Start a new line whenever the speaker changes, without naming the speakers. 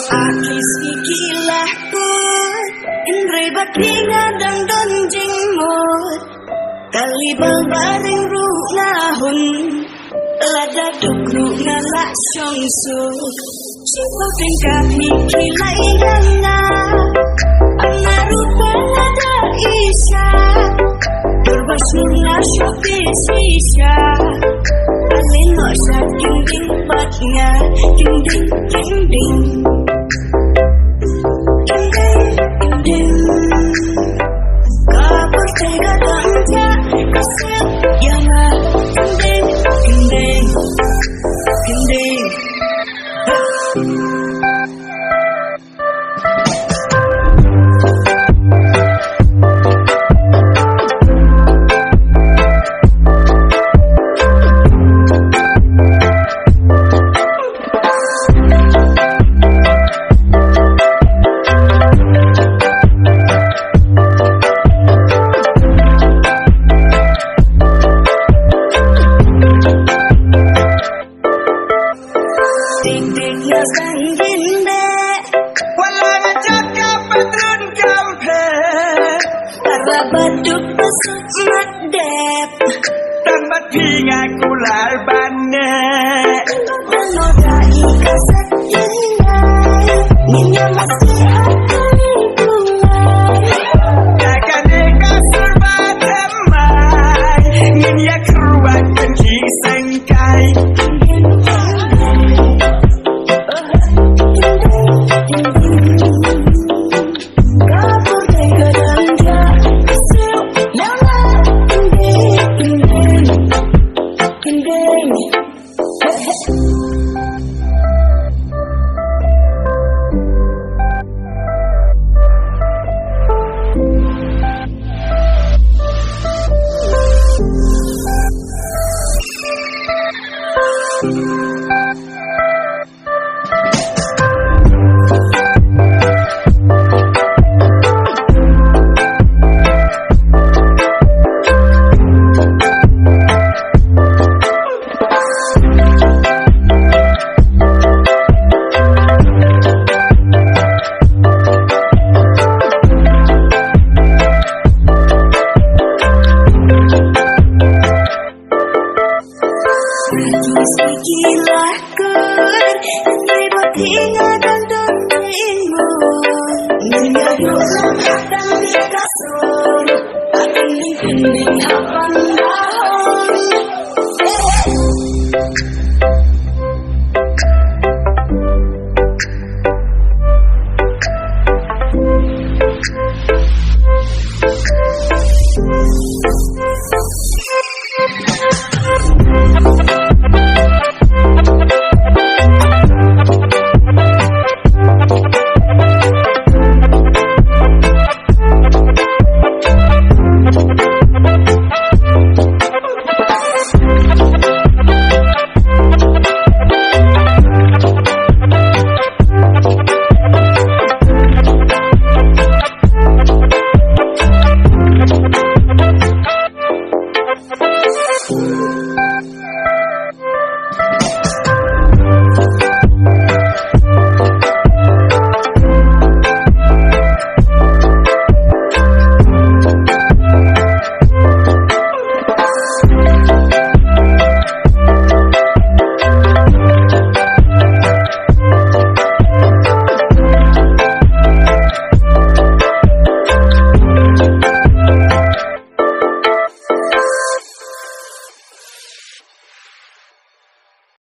Akis ikilah kur Indri bati ngadang donjing mut Kali babaring runahun Lada dukru ngalak syongsuk Sipau tingkah hikilai ganga Anna rupa nada isya Berbasuna syupi sisya Alin nosa kynding batnya Kynding, kynding Kynding Kabur tega dangja Kasih yana Kynding, kynding Kynding Baduk besut madep Dan bati ngaku larbane Dan nodai kasat jengai Ninya masih ada lingkungan Kakane kasur badamai Ninya keruat kenci sengkai Ikilah kur Indri bati